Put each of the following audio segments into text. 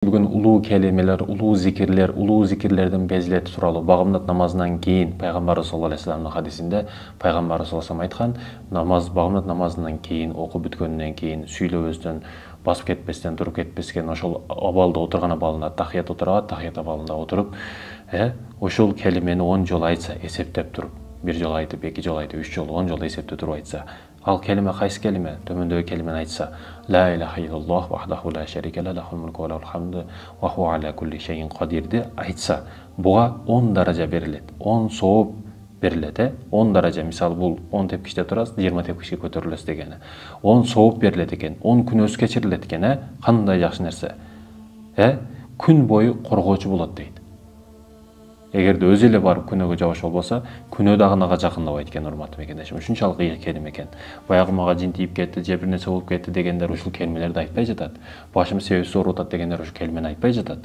Бүгін улуу келимелер, улуу зикирлерден безилети тууралуу багымдат намазынан кийин пайгамбарыбыз саллаллаху алейхи вассаламдын хадисинде пайгамбарыбыз саллаллаху алейхи вассалам айткан, багымдат намазынан кийин окуп бүткөндөн кийин сүйлөбөстөн, басып кетпестен, туруп кетпестен ошол абалда отурган абалында тахият отурат, тахият абалында отуруп, ошол келимени 10 жолу айтса, эсептеп туруп, 1 жолу айтып, 2 жолу айтып, 3 жолу, 10 жолу эсептеп туруп айтса, ал келиме кайсы келиме? Төмөндөгү келимени айтса, ла илаха иллаллах вахдаху ла шарика ла лахул мулку ва лахул хамду ва хува аля кулли шейин кадирди айтса, буга 10 даража берилет. 10 сооп берилет, 10 даража, мисалы бул 10 тепкичте турасыз, 20 тепкичке көтөрүлөсүз дегени. 10 сооп берилет экен, 10 күнөөс кечирилет экен, кандай жакшы нерсе. Күн бою коргоочу болот дейт. Эгерде өзү эле барып күнөөгө жабыш болбосо, күнөө дагы ага жакындабайт экен, урматтуу мекендешим. Ушунчалык ийгилик келим экен. Баягы мага жин тийип кетти, же бир нерсе болуп кетти дегендер ушул келимелерди айтпай жатат. Башым себепсиз ооруп атат дегендер ушул келимени айтпай жатат.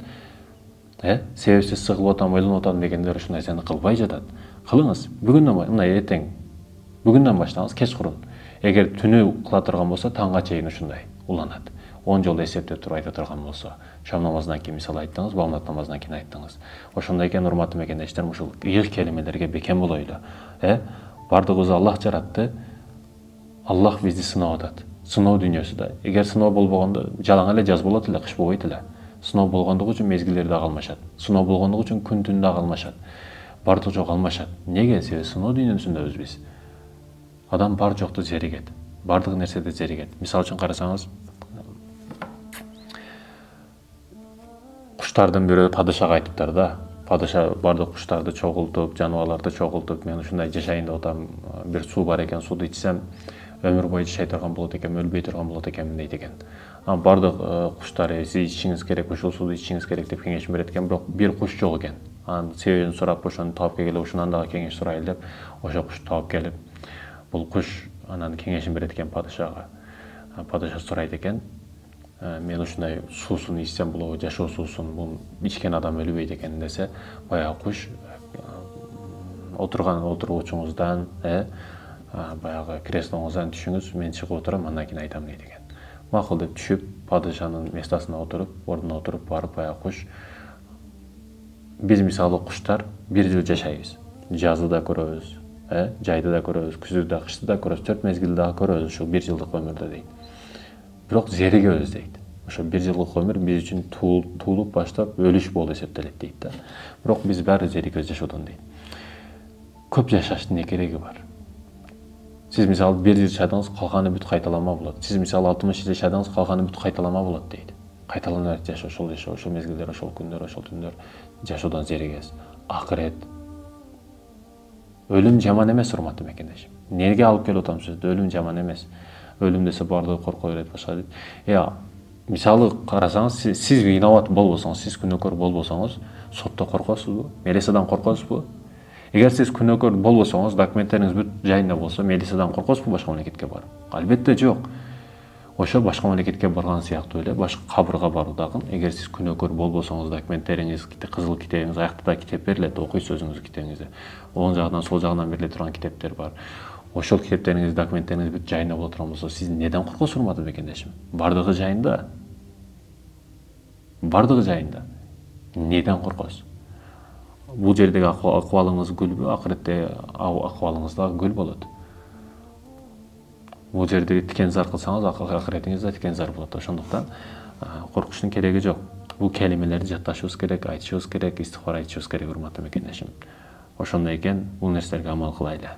Себепсиз сыгылып атам, ойлонуп атам дегендер ушул нерсени кылбай жатат. Кылыңыз. Бүгүндөн мына эртең, бүгүндөн баштаңыз, кечкурун. Эгер түнү кыла турган болсо, таңга чейин ушундай уланат. 10 жолу эсептеп туруп айта турган болсо, шам намазынан кийин мисалы айттыңыз, багымдат намазынан кийин айттыңыз. Ошондой экен, урматтуу мекендештер, ушул ийгилик келимелерге бекем болойлу. Бардыгыбызды Аллах жаратты. Аллах бизди сынап атат. Сыноо дүйнөсү. Эгер сыноо болбогондо жалаң эле жаз болот эле, кыш болбойт эле. Сыноо болгондугу үчүн мезгилдер дагы алмашат. Сыноо болгондугу үчүн күн түн дагы алмашат. Бардык жок алмашат. Неге? Себеби сыноо дүйнөсүндөбүз биз. Адам бар жокту зеригет. Бардык нерседе зеригет. Мисалы үчүн карасаңыз, куштардын бирөө падышага айтыптыр да. Падыша бардык куштарды чогултуп, жаныбарларды чогултуп, мен ушундай жашайын деп атам, бир суу бар экен, сууну ичсем өмүр бою жашай турган болот экен, өлбөй турган болот экенмин дейт экен. Бардык куштар сиз ичишиңиз керек, ушул сууну ичишиңиз керек деп кеңеш берет экен, бирок бир куш жок экен. Анын себебин сурап, ошону таап келгиле, ушундан дагы кеңеш сурайлы деп, ошол кушту таап келип, бул куш анан кеңешин берет экен падышага. Падыша сурайт экен, мен ушундай суусун ичсем болобу, жашоо суусун, бул ичкен адам өлбөйт экен десе, баягы куш отургучуңуздан, баягы креслоңуздан түшүңүз, мен чыгып отурам, андан кийин айтам дейт экен. Макул деп түшүп, падышанын местасына отуруп, ордуна отуруп барып, баягы куш, биз мисалы куштар 1 жыл жашайбыз. Жазды да көрөбүз, жайды да көрөбүз, күздү да, кышты да көрөбүз, 4 мезгилди дагы көрөбүз ушул 1 жылдык өмүрдө дейт. Бирок зеригебиз дейт. Ошо 1 жылдык өмүр биз үчүн туулуп баштап өлүш болуп эсептелет дейт да. Бирок биз баары зеригебиз жашоодон дейт. Көп жашаштын не кереги бар? Сиз мисалы 1 жыл жашадыңыз, калганы бүт кайталанма болот. Сиз мисалы 60 жыл жашадыңыз, калганы бүт кайталанма болот дейт. Кайталана берет жашоо, ошол мезгилдер, ошол күндөр, ошол түндөр жашоодон зеригесиз. Акырет. Өлүм жаман эмес, урматтуу мекендешим. Неге алып келип атам сөздү? Өлүм жаман эмес. Өлүм десе бардыгы корко берет, башка дейт. Мисалы карасаңыз, сиз виноват болбосоңуз, сиз күнөөкөр болбосоңуз, сотто коркосузбу? Милициядан коркосузбу? Эгер сиз күнөөкөр болбосоңуз, документтериңиз бүт жайында болсо, милициядан коркосузбу башка мамлекетке барып? Албетте жок. Ошо башка мамлекетке барган сыяктуу эле, башка кабырга баруудагы, эгер сиз күнөөкөр болбосоңуз, документтериңиз, кызыл китебиңиз, аякта да китеп берилет, окуйсуз өзүңүз китебиңизди. Оң жагынан, сол жагынан бериле турган китептер бар. Ошол китептериңиз, документтериңиз бүт жайында боло турган болсо, сиз неден коркосуз, урматтуу мекендешим? Бардыгы жайында. Бардыгы жайында. Неден коркосуз? Бул жердеги акыбалыңыз гүлбү, акыретте акыбалыңыз дагы гүл болот. Бул жерде тикен зар кылсаңыз, акыретиңиз да тикен зар болот. Ошондуктан коркуштун кереги жок. Бул келимелерди жатташыбыз керек, айтышыбыз керек, истихфар айтышыбыз керек, урматтуу мекендешим. Ошондой экен, бул нерселерге амал кылайлы.